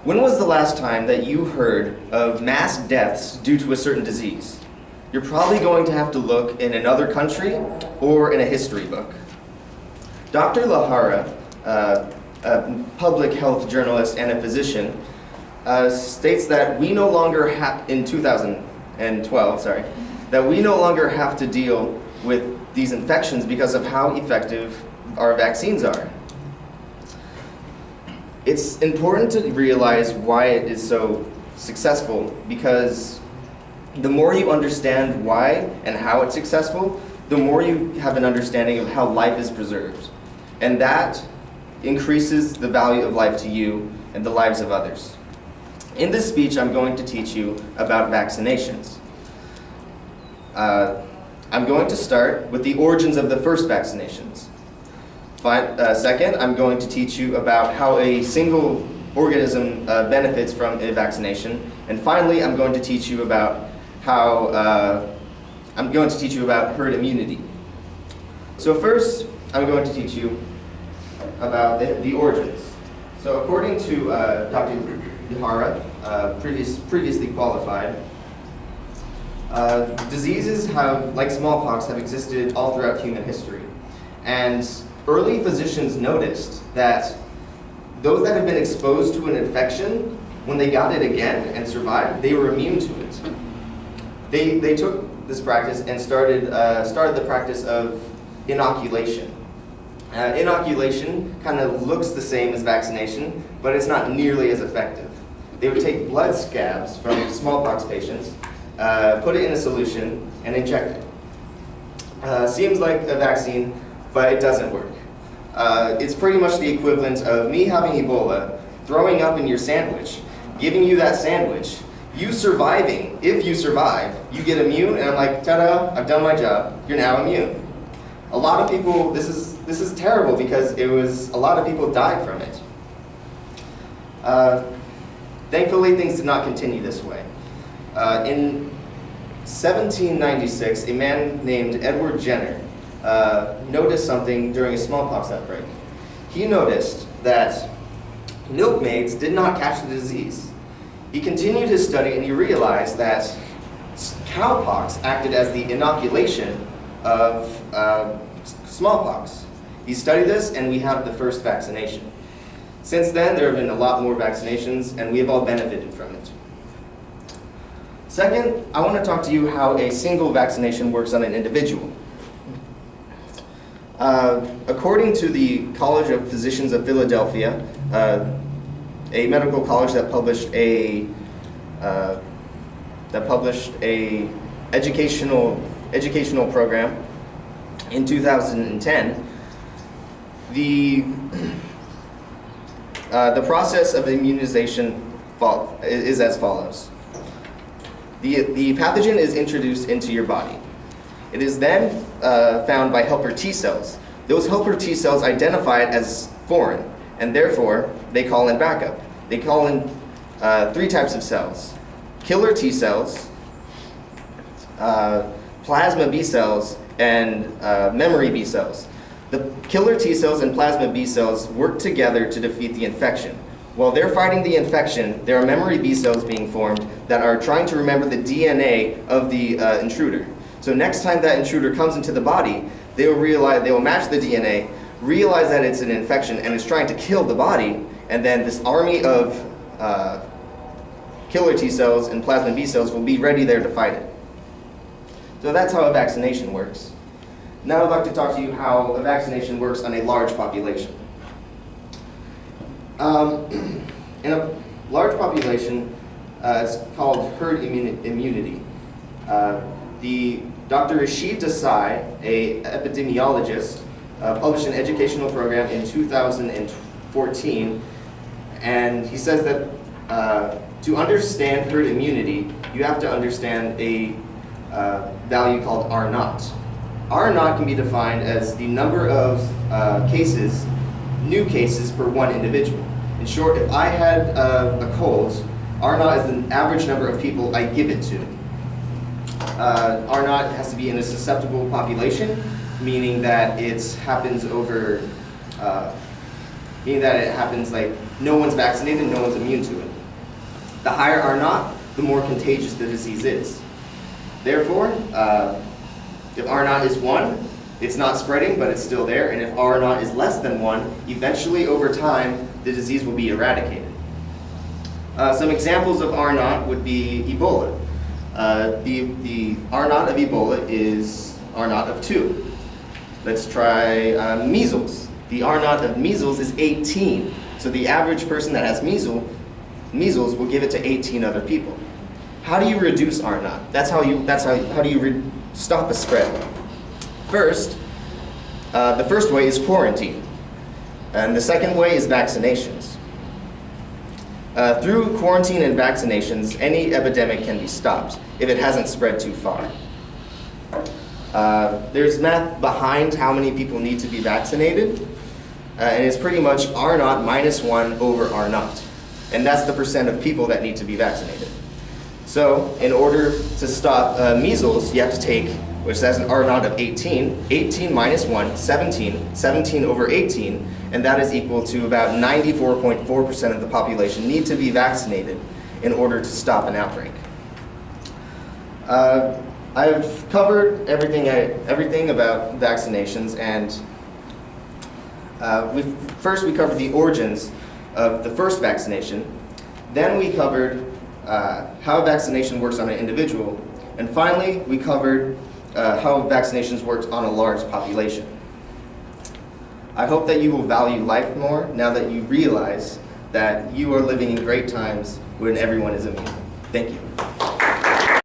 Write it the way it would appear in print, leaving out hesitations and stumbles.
When was the last time that you heard of mass deaths due to a certain disease? You're probably going to have to look in another country or in a history book. Dr. Lahara, a public health journalist and a physician, states that we no longer have, in 2012, that we no longer have to deal with these infections because of how effective our vaccines are. It's important to realize why it is so successful, because the more you understand why and how it's successful, the more you have an understanding of how life is preserved. And that increases the value of life to you and the lives of others. In this speech, I'm going to teach you about vaccinations. I'm going to start with the origins of the first vaccinations. Second, I'm going to teach you about how a single organism benefits from a vaccination. And finally, I'm going to teach you about herd immunity. So first, I'm going to teach you about the origins. So according to Dr. Lahara, previously qualified, diseases like smallpox have existed all throughout human history. And early physicians noticed that those that had been exposed to an infection, when they got it again and survived, they were immune to it. They took this practice and started the practice of inoculation. Inoculation kind of looks the same as vaccination, but it's not nearly as effective. They would take blood scabs from smallpox patients, put it in a solution, and inject it. Seems like a vaccine, but it doesn't work. It's pretty much the equivalent of me having Ebola, throwing up in your sandwich, giving you that sandwich, you surviving. If you survive, you get immune, and I'm like, ta-da, I've done my job, you're now immune. A lot of people, this is terrible because a lot of people died from it. Thankfully, things did not continue this way. In 1796, a man named Edward Jenner noticed something during a smallpox outbreak. He noticed that milkmaids did not catch the disease. He continued his study and he realized that cowpox acted as the inoculation of smallpox. He studied this and we have the first vaccination. Since then, there have been a lot more vaccinations and we have all benefited from it. Second, I want to talk to you how a single vaccination works on an individual. According to the College of Physicians of Philadelphia, a medical college that published a educational program in 2010, the process of immunization is as follows. The pathogen is introduced into your body. It is then found by helper T cells. Those helper T cells identify it as foreign, and therefore they call in backup. They call in three types of cells: killer T cells, plasma B cells, and memory B cells. The killer T cells and plasma B cells work together to defeat the infection. While they're fighting the infection, there are memory B cells being formed that are trying to remember the DNA of the intruder. So next time that intruder comes into the body, they will match the DNA, realize that it's an infection and it's trying to kill the body, and then this army of killer T cells and plasma B cells will be ready there to fight it. So that's how a vaccination works. Now I'd like to talk to you how a vaccination works on a large population. In a large population, it's called herd immunity. Dr. Rashid Desai, an epidemiologist, published an educational program in 2014, and he says that to understand herd immunity, you have to understand a value called R naught. R naught can be defined as the number of new cases per one individual. In short, if I had a cold, R naught is the average number of people I give it to. R naught has to be in a susceptible population, meaning that it happens over meaning that it happens like no one's vaccinated, no one's immune to it. The higher R naught, the more contagious the disease is. Therefore, if R naught is 1, it's not spreading, but it's still there, and if R naught is less than 1, eventually over time, the disease will be eradicated. Some examples of R naught would be Ebola. The R naught of Ebola is R naught of 2. Let's try measles. The R naught of measles is 18. So the average person that has measles will give it to 18 other people. How do you reduce R naught? How do you stop a spread? First, the first way is quarantine. And the second way is vaccinations. Through quarantine and vaccinations, any epidemic can be stopped if it hasn't spread too far. There's math behind how many people need to be vaccinated, and it's pretty much R naught minus 1 over R naught. And that's the percent of people that need to be vaccinated. So in order to stop measles, you have to take, which has an R naught of 18, 18 minus 1, 17, 17 over 18, and that is equal to about 94.4% of the population need to be vaccinated in order to stop an outbreak. I've covered everything about vaccinations, and first we covered the origins of the first vaccination. Then we covered how vaccination works on an individual, and finally we covered how vaccinations work on a large population. I hope that you will value life more now that you realize that you are living in great times when everyone is immune. Thank you.